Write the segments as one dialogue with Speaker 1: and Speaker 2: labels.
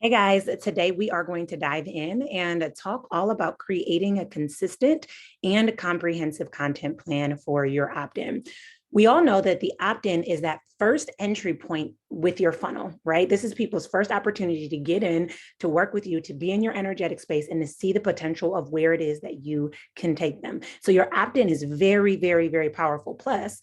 Speaker 1: Hey guys, today we are going to dive in and talk all about creating a consistent and comprehensive content plan for your opt-in. We all know that the opt-in is that first entry point with your funnel, right? This is people's first opportunity to get in, to work with you, to be in your energetic space and to see the potential of where it is that you can take them. So your opt-in is very, very, very powerful. Plus,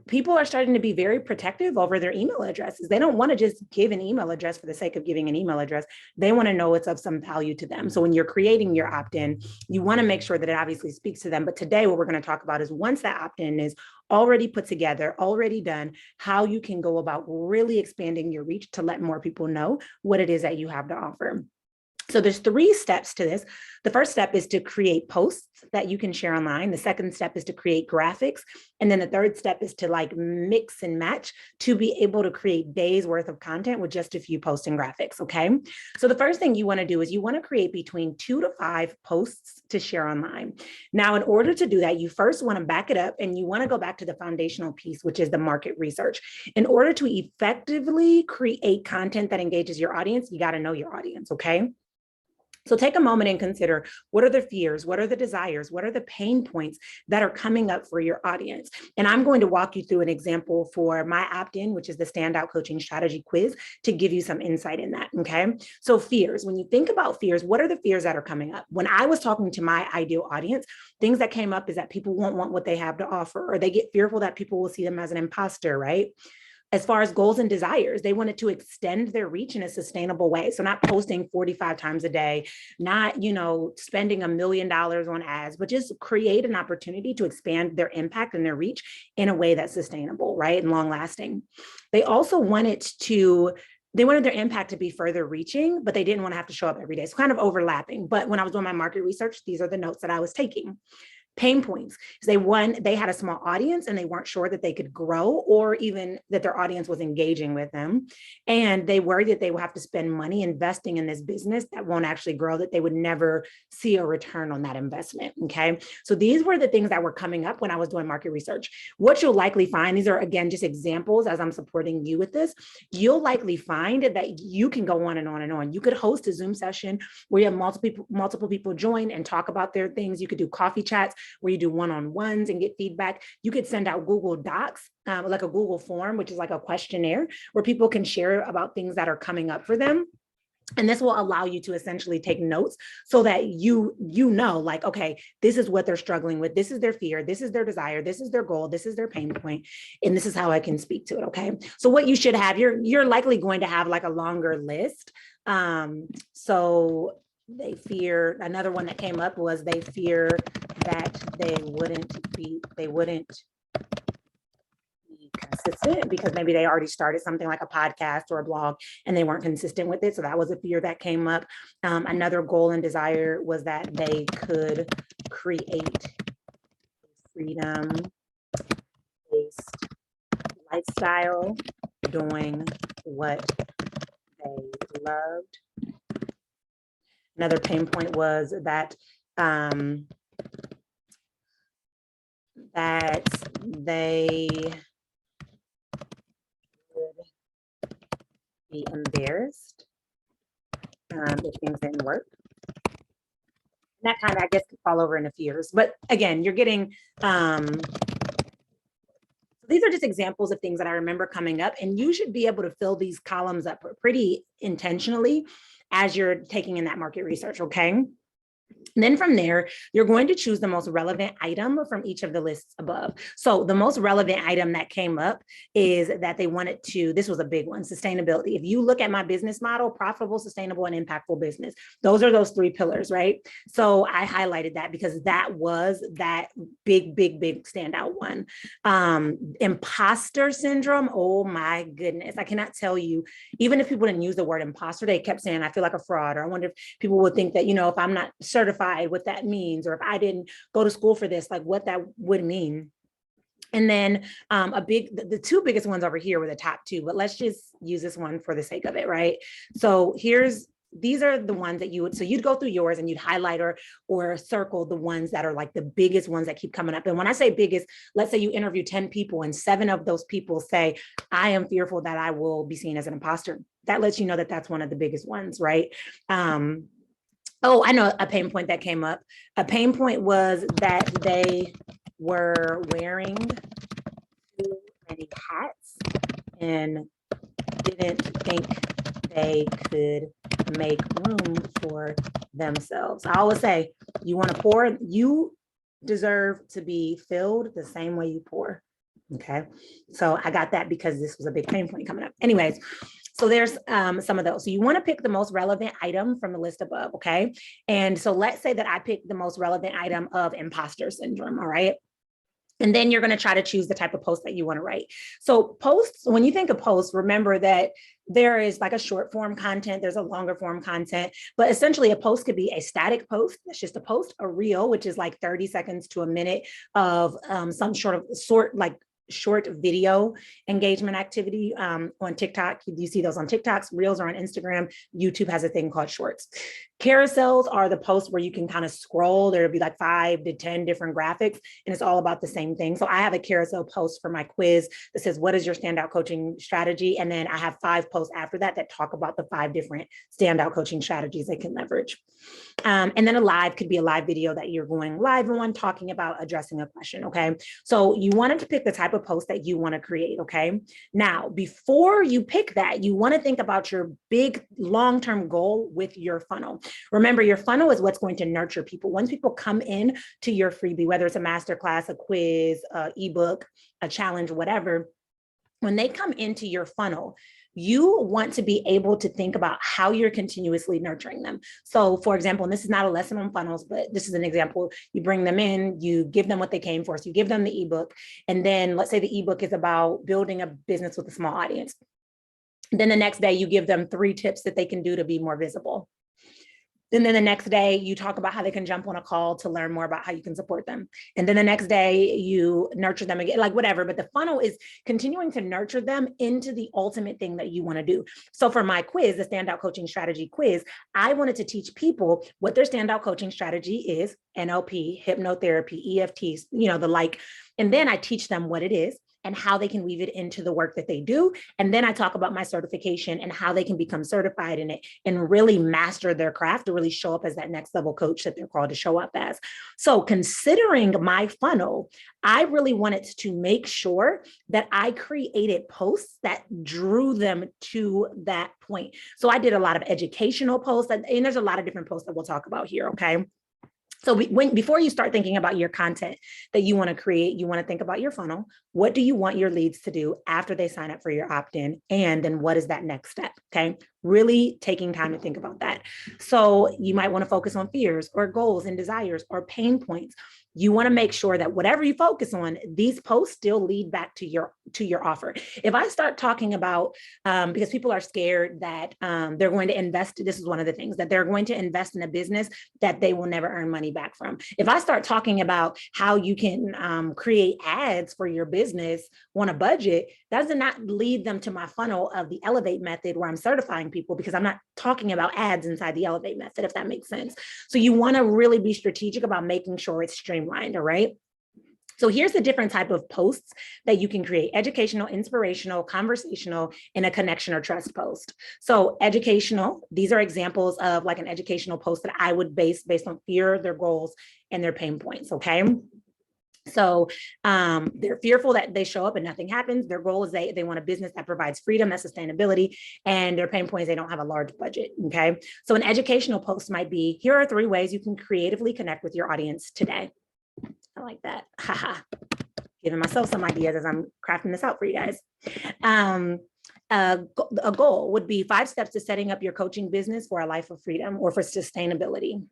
Speaker 1: people are starting to be very protective over their email addresses. They don't want to just give an email address for the sake of giving an email address. They want to know it's of some value to them. So when you're creating your opt-in, you want to make sure that it obviously speaks to them. But today, what we're going to talk about is once that opt-in is already put together, already done, how you can go about really expanding your reach to let more people know what it is that you have to offer. So there's 3 steps to this. The first step is to create posts that you can share online. The second step is to create graphics. And then the third step is to like mix and match to be able to create days worth of content with just a few posts and graphics, okay? So the first thing you wanna do is you wanna create between 2 to 5 posts to share online. Now, in order to do that, you first wanna back it up and you wanna go back to the foundational piece, which is the market research. In order to effectively create content that engages your audience, you gotta know your audience, okay? So take a moment and consider, what are the fears? What are the desires? What are the pain points that are coming up for your audience? And I'm going to walk you through an example for my opt-in, which is the Standout Coaching Strategy Quiz, to give you some insight in that, okay? So fears, when you think about fears, what are the fears that are coming up? When I was talking to my ideal audience, things that came up is that people won't want what they have to offer, or they get fearful that people will see them as an imposter, right? As far as goals and desires, they wanted to extend their reach in a sustainable way. So not posting 45 times a day, not, spending $1 million on ads, but just create an opportunity to expand their impact and their reach in a way that's sustainable, right? And long lasting. They also wanted their impact to be further reaching, but they didn't want to have to show up every day. It's kind of overlapping. But when I was doing my market research, these are the notes that I was taking. Pain points. They had a small audience and they weren't sure that they could grow or even that their audience was engaging with them. And they worried that they will have to spend money investing in this business that won't actually grow, that they would never see a return on that investment. Okay. So these were the things that were coming up when I was doing market research. What you'll likely find, these are again, just examples as I'm supporting you with this, you'll likely find that you can go on and on and on. You could host a Zoom session where you have multiple people join and talk about their things. You could do coffee chats where you do one-on-ones and get feedback. You could send out Google Docs, like a Google form, which is like a questionnaire where people can share about things that are coming up for them. And this will allow you to essentially take notes so that you know, like, okay, this is what they're struggling with. This is their fear. This is their desire. This is their goal. This is their pain point. And this is how I can speak to it. Okay. So what you should have, you're likely going to have like a longer list. So they fear, another one that came up was they fear that they wouldn't be consistent because maybe they already started something like a podcast or a blog and they weren't consistent with it. So that was a fear that came up. Another goal and desire was that they could create freedom-based lifestyle doing what they loved. Another pain point was that they would be embarrassed if things didn't work. And that kind of, I guess, could fall over into fears. But again, you're getting, these are just examples of things that I remember coming up, and you should be able to fill these columns up pretty intentionally as you're taking in that market research, okay? And then from there, you're going to choose the most relevant item from each of the lists above. So the most relevant item that came up is that they wanted to, this was a big one, sustainability. If you look at my business model, profitable, sustainable, and impactful business, those are those 3 pillars, right? So I highlighted that because that was that big standout one. Imposter syndrome, oh my goodness. I cannot tell you, even if people didn't use the word imposter, they kept saying, I feel like a fraud, or I wonder if people would think that, if I'm not certified, what that means, or if I didn't go to school for this, like what that would mean. And then the 2 biggest ones over here were the top 2, but let's just use this one for the sake of it, right? So here's these are the ones that you would, so you'd go through yours and you'd highlight or circle the ones that are like the biggest ones that keep coming up. And when I say biggest, let's say you interview 10 people and 7 of those people say, I am fearful that I will be seen as an imposter. That lets you know that that's one of the biggest ones, right? Oh, I know a pain point that came up. A pain point was that they were wearing too many hats and didn't think they could make room for themselves. I always say, you want to pour, you deserve to be filled the same way you pour. Okay. So I got that because this was a big pain point coming up. Anyways, so there's some of those. So you want to pick the most relevant item from the list above. Okay. And so let's say that I picked the most relevant item of imposter syndrome. All right. And then you're going to try to choose the type of post that you want to write. So posts, when you think of posts, remember that there is like a short form content, there's a longer form content, but essentially a post could be a static post. That's just a post, a reel, which is like 30 seconds to a minute of some short video engagement activity on TikTok. You see those on TikToks, reels are on Instagram. YouTube has a thing called shorts. Carousels are the posts where you can kind of scroll. There'll be like 5 to 10 different graphics, and it's all about the same thing. So I have a carousel post for my quiz that says, what is your standout coaching strategy? And then I have 5 posts after that that talk about the 5 different standout coaching strategies they can leverage. And then a live could be a live video that you're going live on talking about addressing a question. Okay. So you wanted to pick the type of post that you want to create. Okay. Now, before you pick that, you want to think about your big long-term goal with your funnel. Remember, your funnel is what's going to nurture people. Once people come in to your freebie, whether it's a masterclass, a quiz, a ebook, a challenge, whatever, when they come into your funnel, you want to be able to think about how you're continuously nurturing them. So for example, and this is not a lesson on funnels, but this is an example. You bring them in, you give them what they came for. So you give them the ebook. And then let's say the ebook is about building a business with a small audience. Then the next day you give them 3 tips that they can do to be more visible. And then the next day you talk about how they can jump on a call to learn more about how you can support them. And then the next day you nurture them again, like whatever, but the funnel is continuing to nurture them into the ultimate thing that you want to do. So for my quiz, the standout coaching strategy quiz, I wanted to teach people what their standout coaching strategy is, NLP, hypnotherapy, EFTs, the like, and then I teach them what it is and how they can weave it into the work that they do. And then I talk about my certification and how they can become certified in it and really master their craft to really show up as that next level coach that they're called to show up as. So considering my funnel, I really wanted to make sure that I created posts that drew them to that point. So I did a lot of educational posts, and there's a lot of different posts that we'll talk about here, okay? So before you start thinking about your content that you want to create, you want to think about your funnel. What do you want your leads to do after they sign up for your opt-in? And then what is that next step? Okay. Really taking time to think about that. So you might want to focus on fears or goals and desires or pain points. You want to make sure that whatever you focus on, these posts still lead back to your offer. If I start talking about, because people are scared that they're going to invest, this is one of the things, that they're going to invest in a business that they will never earn money back from. If I start talking about how you can create ads for your business on a budget, that does not lead them to my funnel of the Elevate method where I'm certifying people, because I'm not talking about ads inside the Elevate method, if that makes sense. So you want to really be strategic about making sure it's streamlined, all right? So here's the different type of posts that you can create: educational, inspirational, conversational, and a connection or trust post. So educational, these are examples of like an educational post that I would based on fear, their goals, and their pain points, okay? So they're fearful that they show up and nothing happens. Their goal is they want a business that provides freedom, that sustainability, and their pain point is they don't have a large budget, okay? So an educational post might be, here are 3 ways you can creatively connect with your audience today. I like that. Haha. Giving myself some ideas as I'm crafting this out for you guys. A goal would be 5 steps to setting up your coaching business for a life of freedom or for sustainability.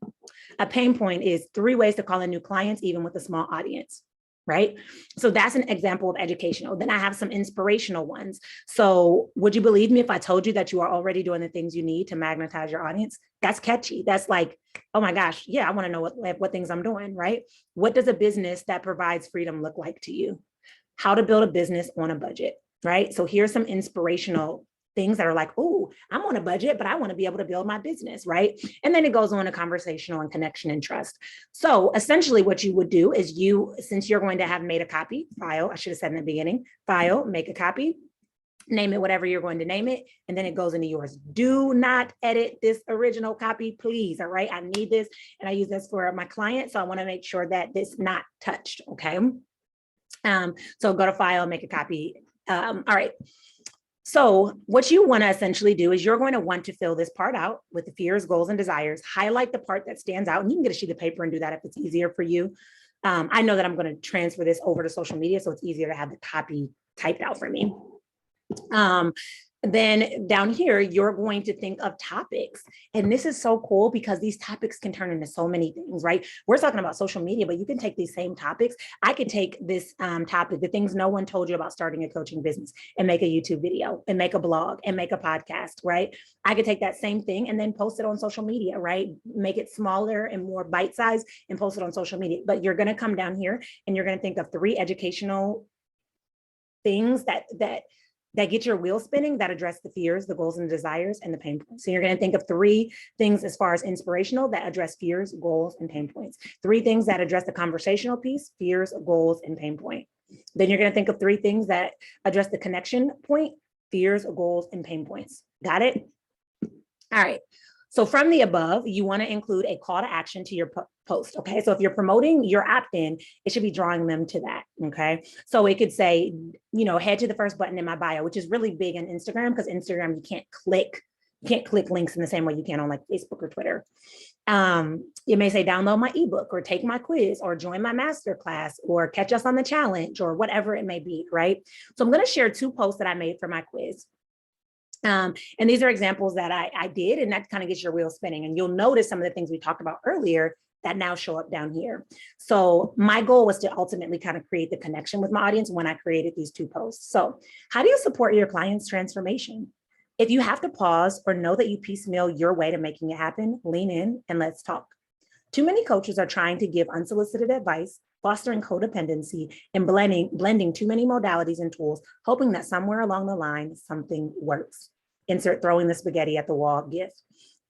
Speaker 1: A pain point is 3 ways to call in new clients, even with a small audience, right? So that's an example of educational. Then I have some inspirational ones. So would you believe me if I told you that you are already doing the things you need to magnetize your audience? That's catchy. That's like, oh my gosh, yeah, I want to know what things I'm doing, right? What does a business that provides freedom look like to you? How to build a business on a budget, right? So here's some inspirational things that are like, oh, I'm on a budget, but I want to be able to build my business, right? And then it goes on to conversational and connection and trust. So essentially what you would do is since you're going to have made a copy, file, I should have said in the beginning, file, make a copy, name it whatever you're going to name it, and then it goes into yours. Do not edit this original copy, please, all right? I need this, and I use this for my client, so I wanna make sure that this is not touched, okay? So go to file, make a copy. All right. So what you want to essentially do is you're going to want to fill this part out with the fears, goals, and desires, highlight the part that stands out, and you can get a sheet of paper and do that if it's easier for you. I know that I'm going to transfer this over to social media, so it's easier to have the copy typed out for me. Then down here, you're going to think of topics. And this is so cool because these topics can turn into so many things, right? We're talking about social media, but you can take these same topics. I could take this topic, the things no one told you about starting a coaching business, and make a YouTube video and make a blog and make a podcast, right? I could take that same thing and then post it on social media, right? Make it smaller and more bite-sized and post it on social media. But you're going to come down here and you're going to think of 3 educational things that get your wheel spinning, that address the fears, the goals and desires, and the pain points. So you're going to think of 3 things as far as inspirational that address fears, goals, and pain points. 3 things that address the conversational piece, fears, goals, and pain point. Then you're going to think of 3 things that address the connection point, fears, goals, and pain points. Got it? All right. So from the above, you want to include a call to action to your post. Okay. So if you're promoting your opt-in, it should be drawing them to that. Okay. So it could say, head to the first button in my bio, which is really big on Instagram, because Instagram, you can't click links in the same way you can on like Facebook or Twitter. It may say download my ebook or take my quiz or join my masterclass or catch us on the challenge or whatever it may be. Right. So I'm going to share 2 posts that I made for my quiz. And these are examples that I did, and that kind of gets your wheel spinning. And you'll notice some of the things we talked about earlier that now show up down here. So my goal was to ultimately kind of create the connection with my audience when I created these 2 posts. So how do you support your client's transformation? If you have to pause or know that you piecemeal your way to making it happen, lean in and let's talk. Too many coaches are trying to give unsolicited advice, fostering codependency, and blending too many modalities and tools, hoping that somewhere along the line, something works. Insert throwing the spaghetti at the wall gift.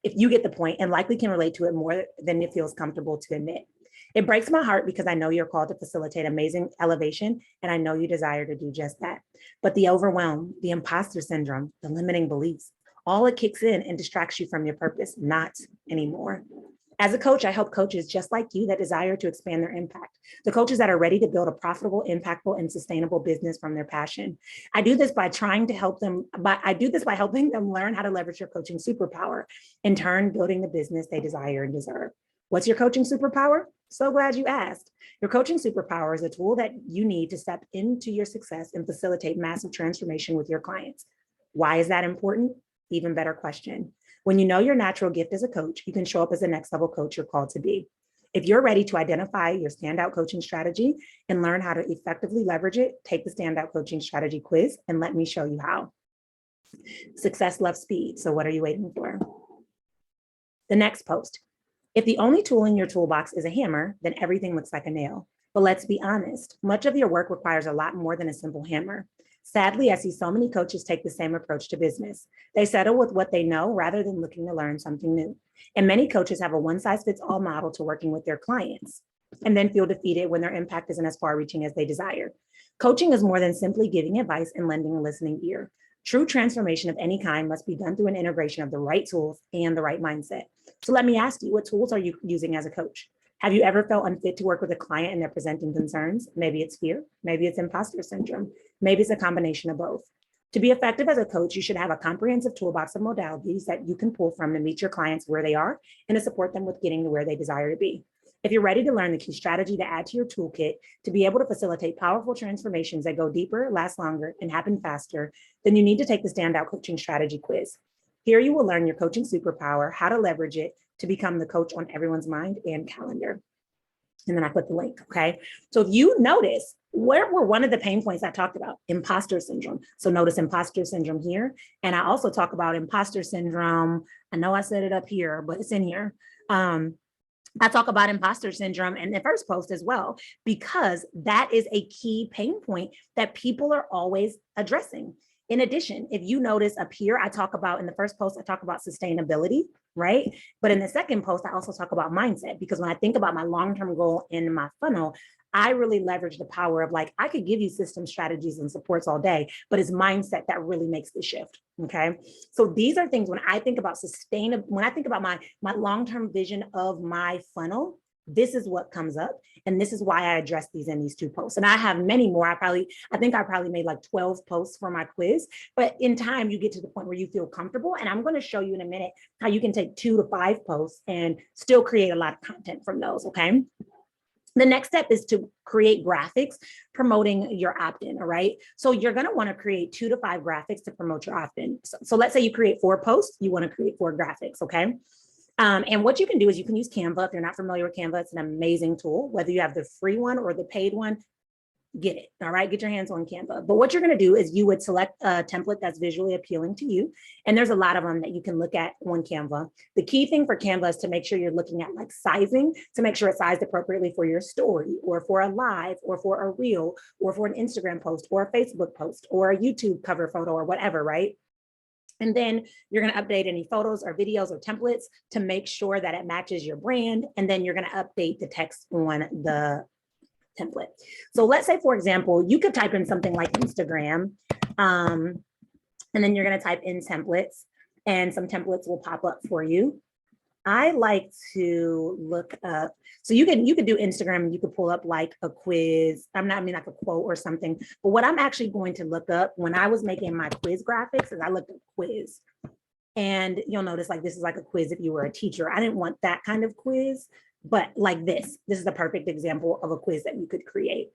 Speaker 1: If you get the point and likely can relate to it more than it feels comfortable to admit. It breaks my heart because I know you're called to facilitate amazing elevation, and I know you desire to do just that. But the overwhelm, the imposter syndrome, the limiting beliefs, all it kicks in and distracts you from your purpose, not anymore. As a coach, I help coaches just like you that desire to expand their impact, the coaches that are ready to build a profitable, impactful, and sustainable business from their passion. I do this by helping them learn how to leverage their coaching superpower, in turn, building the business they desire and deserve. What's your coaching superpower? So glad you asked. Your coaching superpower is a tool that you need to step into your success and facilitate massive transformation with your clients. Why is that important? Even better question. When you know your natural gift as a coach, you can show up as the next level coach you're called to be. If you're ready to identify your standout coaching strategy and learn how to effectively leverage it, take the standout coaching strategy quiz and let me show you how. Success loves speed, so what are you waiting for? The next post. If the only tool in your toolbox is a hammer, then everything looks like a nail. But let's be honest, much of your work requires a lot more than a simple hammer. Sadly, I see so many coaches take the same approach to business. They settle with what they know rather than looking to learn something new. And many coaches have a one-size-fits-all model to working with their clients and then feel defeated when their impact isn't as far-reaching as they desire. Coaching is more than simply giving advice and lending a listening ear. True transformation of any kind must be done through an integration of the right tools and the right mindset. So let me ask you, what tools are you using as a coach? Have you ever felt unfit to work with a client and they're presenting concerns? Maybe it's fear, maybe it's imposter syndrome, maybe it's a combination of both. To be effective as a coach, you should have a comprehensive toolbox of modalities that you can pull from to meet your clients where they are and to support them with getting to where they desire to be. If you're ready to learn the key strategy to add to your toolkit to be able to facilitate powerful transformations that go deeper, last longer, and happen faster, then you need to take the Standout Coaching Strategy quiz. Here you will learn your coaching superpower, how to leverage it to become the coach on everyone's mind and calendar. And then I put the link, okay? So if you notice, where were one of the pain points I talked about? Imposter syndrome. So notice imposter syndrome here. And I also talk about imposter syndrome. I know I said it up here, but it's in here. I talk about imposter syndrome in the first post as well, because that is a key pain point that people are always addressing. In addition, if you notice up here, I talk about in the first post, I talk about sustainability, right? But in the second post, I also talk about mindset, because when I think about my long-term goal in my funnel, I really leverage the power of, like, I could give you system strategies and supports all day, but it's mindset that really makes the shift. Okay. So these are things when I think about sustainable, when I think about my long-term vision of my funnel, this is what comes up. And this is why I address these in these 2 posts. And I have many more. I think I probably made like 12 posts for my quiz, but in time you get to the point where you feel comfortable. And I'm going to show you in a minute how you can take 2 to 5 posts and still create a lot of content from those. Okay. The next step is to create graphics promoting your opt-in, all right? So you're gonna wanna create 2 to 5 graphics to promote your opt-in. So let's say you create 4 posts, you wanna create 4 graphics, okay? And what you can do is you can use Canva. If you're not familiar with Canva, it's an amazing tool. Whether you have the free one or the paid one, get it, all right? Get your hands on Canva. But what you're gonna do is you would select a template that's visually appealing to you. And there's a lot of them that you can look at on Canva. The key thing for Canva is to make sure you're looking at like sizing, to make sure it's sized appropriately for your story or for a live or for a reel or for an Instagram post or a Facebook post or a YouTube cover photo or whatever, right? And then you're going to update any photos or videos or templates to make sure that it matches your brand. And then you're going to update the text on the template. So let's say, for example, you could type in something like Instagram, and then you're going to type in templates, and some templates will pop up for you. I like to look up, so you could do Instagram and you could pull up like a quiz. I mean like a quote or something, but what I'm actually going to look up when I was making my quiz graphics is I looked up quiz. And you'll notice like this is like a quiz if you were a teacher. I didn't want that kind of quiz, but like this is the perfect example of a quiz that you could create.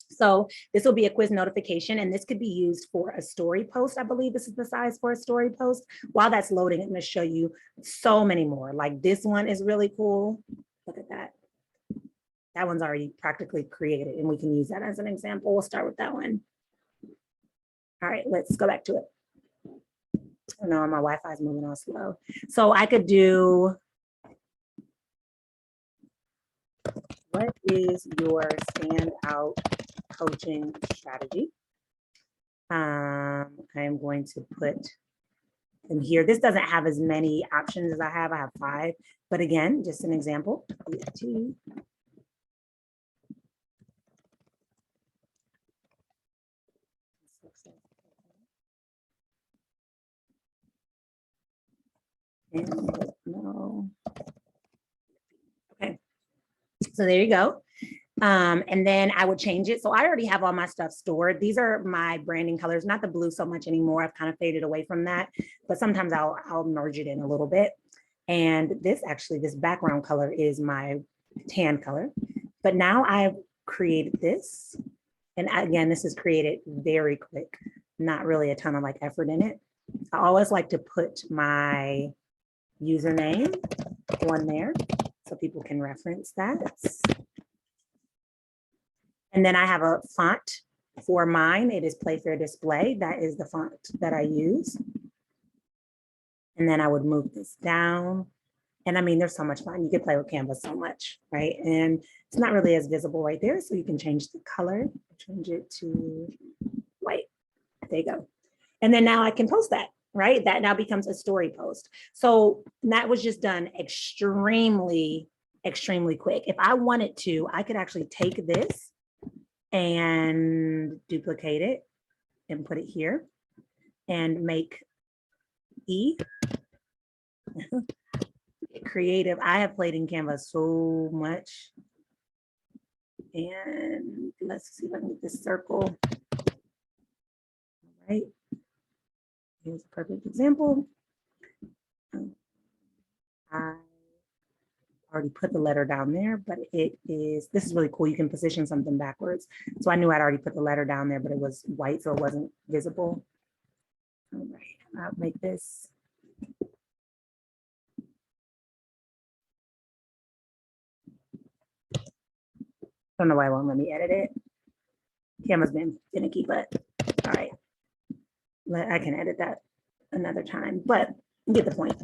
Speaker 1: So this will be a quiz notification, and this could be used for a story post. I believe this is the size for a story post. While that's loading, I'm going to show you so many more. Like this one is really cool. Look at that. That one's already practically created, and we can use that as an example. We'll start with that one. All right, let's go back to it. Oh no, my Wi-Fi is moving on slow. So I could do, what is your standout coaching strategy? I am going to put in here. This doesn't have as many options as I have. I have 5, but again, just an example. No. Okay, so there you go. And then I would change it. So I already have all my stuff stored. These are my branding colors, not the blue so much anymore. I've kind of faded away from that, but sometimes I'll merge it in a little bit. And this background color is my tan color. But now I've created this. And again, this is created very quick, not really a ton of like effort in it. I always like to put my username on there so people can reference that. And then I have a font for mine. It is Playfair Display. That is the font that I use. And then I would move this down. And I mean, there's so much fun. You can play with Canva so much, right? And it's not really as visible right there. So you can change the color, change it to white. There you go. And then now I can post that, right? That now becomes a story post. So that was just done extremely quick. If I wanted to, I could actually take this and duplicate it and put it here and make E. Creative. I have played in Canva so much. And let's see if I can get this circle. All right. Here's a perfect example. I already put the letter down there, but this is really cool. You can position something backwards. So I knew I'd already put the letter down there, but it was white, so it wasn't visible. All right, I'll make this. I don't know why it won't let me edit it. Canva's been finicky, but all right. I can edit that another time, but you get the point.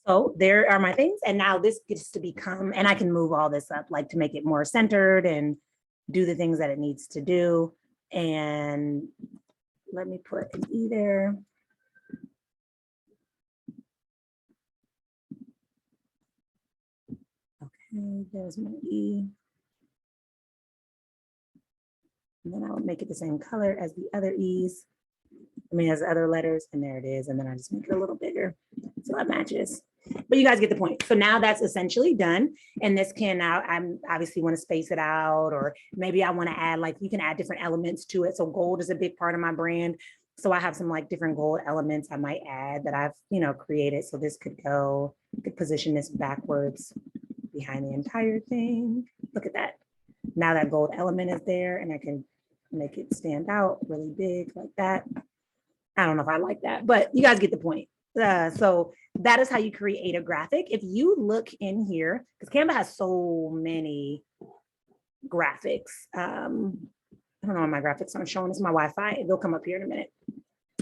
Speaker 1: So there are my things. And now this gets to become, and I can move all this up like to make it more centered and do the things that it needs to do. And let me put an E there. Okay, there's my E. And then I would make it the same color as the other E's. I mean, as other letters, and there it is. And then I just make it a little bigger so that matches. But you guys get the point. So now that's essentially done. And this can now, I'm obviously want to space it out, or maybe I want to add, like, you can add different elements to it. So gold is a big part of my brand. So I have some like different gold elements I might add that I've, created. So this could go, you could position this backwards behind the entire thing. Look at that. Now that gold element is there, and I can make it stand out really big like that. I don't know if I like that, but you guys get the point. So that is how you create a graphic. If you look in here, because Canva has so many graphics. I don't know why my graphics aren't showing. This is my Wi-Fi. They'll come up here in a minute.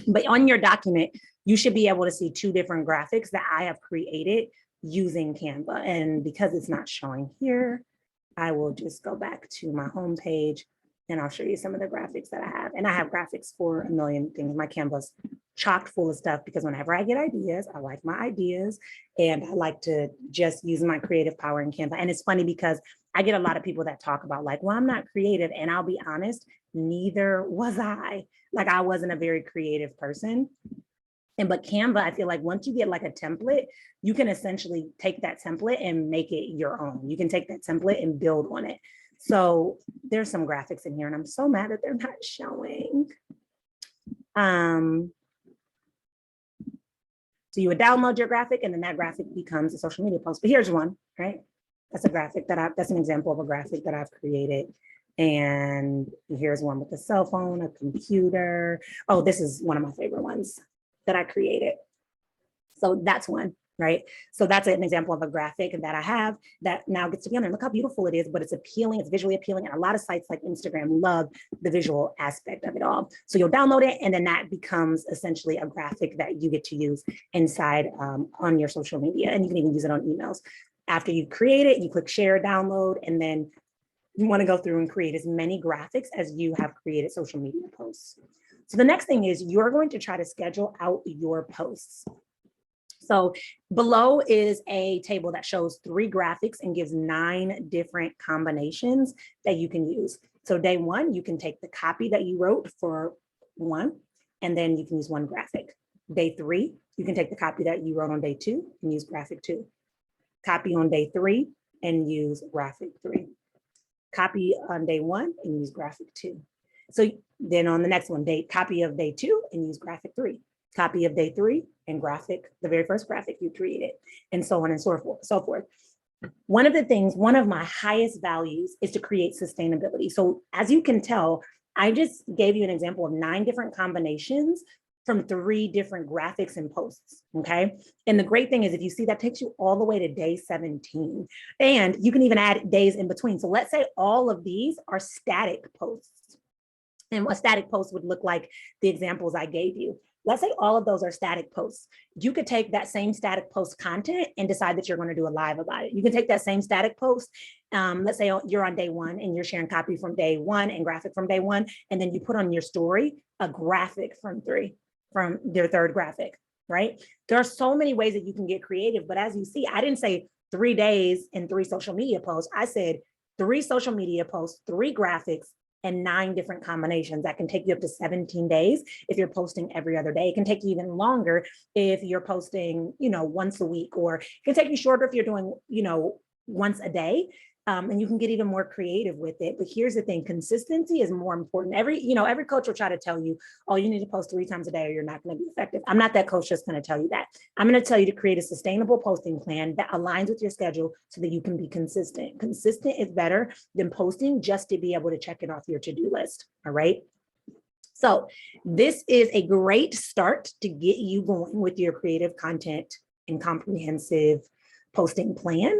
Speaker 1: But on your document, you should be able to see 2 different graphics that I have created using Canva. And because it's not showing here, I will just go back to my home page and I'll show you some of the graphics that I have. And I have graphics for a million things. My Canva's chocked full of stuff because whenever I get ideas, I like my ideas and I like to just use my creative power in Canva. And it's funny because I get a lot of people that talk about like, well, I'm not creative. And I'll be honest, neither was I. Like I wasn't a very creative person. But Canva, I feel like once you get like a template, you can essentially take that template and make it your own. You can take that template and build on it. So there's some graphics in here and I'm so mad that they're not showing. So you would download your graphic and then that graphic becomes a social media post. But here's one, right? That's a graphic that's an example of a graphic that I've created. And here's one with a cell phone, a computer. Oh, this is one of my favorite ones that I created. So that's one, right? So that's an example of a graphic that I have that now gets together. And look how beautiful it is, but it's appealing, it's visually appealing. And a lot of sites like Instagram love the visual aspect of it all. So you'll download it and then that becomes essentially a graphic that you get to use inside on your social media. And you can even use it on emails. After you create it, you click share, download, and then you want to go through and create as many graphics as you have created social media posts. So the next thing is you're going to try to schedule out your posts. So below is a table that shows 3 graphics and gives 9 different combinations that you can use. So day 1, you can take the copy that you wrote for 1, and then you can use 1 graphic. Day 3, you can take the copy that you wrote on day 2 and use graphic 2. Copy on day 3 and use graphic 3. Copy on day 1 and use graphic 2. So then on the next one, copy of day 2 and use graphic 3. Copy of day 3 and graphic, the very first graphic you created, and so on and so forth. One of my highest values is to create sustainability. So as you can tell, I just gave you an example of 9 different combinations from 3 different graphics and posts, okay? And the great thing is if you see that takes you all the way to day 17, and you can even add days in between. So let's say all of these are static posts. And a static post would look like the examples I gave you. Let's say all of those are static posts. You could take that same static post content and decide that you're going to do a live about it. You can take that same static post. Let's say you're on day 1 and you're sharing copy from day 1 and graphic from day 1. And then you put on your story a graphic from your 3rd graphic, right? There are so many ways that you can get creative. But as you see, I didn't say 3 days and 3 social media posts. I said 3 social media posts, 3 graphics, and 9 different combinations. That can take you up to 17 days if you're posting every other day. It can take you even longer if you're posting, once a week, or it can take you shorter if you're doing, once a day. And you can get even more creative with it. But here's the thing, consistency is more important. Every coach will try to tell you, oh, you need to post 3 times a day or you're not going to be effective. I'm not that coach just going to tell you that. I'm going to tell you to create a sustainable posting plan that aligns with your schedule so that you can be consistent. Consistent is better than posting just to be able to check it off your to-do list. All right. So this is a great start to get you going with your creative content and comprehensive posting plan.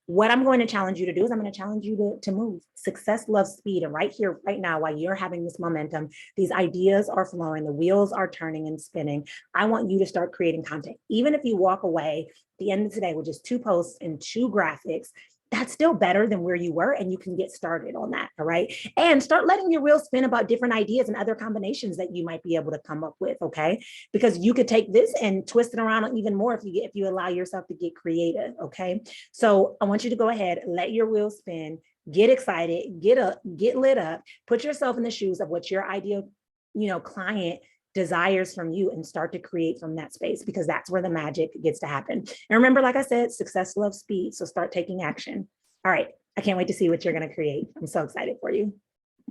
Speaker 1: What I'm going to challenge you to do is I'm going to challenge you to move. Success loves speed. And right here, right now, while you're having this momentum, these ideas are flowing, the wheels are turning and spinning. I want you to start creating content. Even if you walk away at the end of today with just 2 posts and 2 graphics, that's still better than where you were, and you can get started on that. All right. And start letting your wheels spin about different ideas and other combinations that you might be able to come up with. Okay. Because you could take this and twist it around even more if you allow yourself to get creative. Okay. So I want you to go ahead, let your wheels spin, get excited, get lit up, put yourself in the shoes of what your ideal, client desires from you, and start to create from that space, because that's where the magic gets to happen. And remember, like I said, success loves speed. So start taking action. All right. I can't wait to see what you're going to create. I'm so excited for you.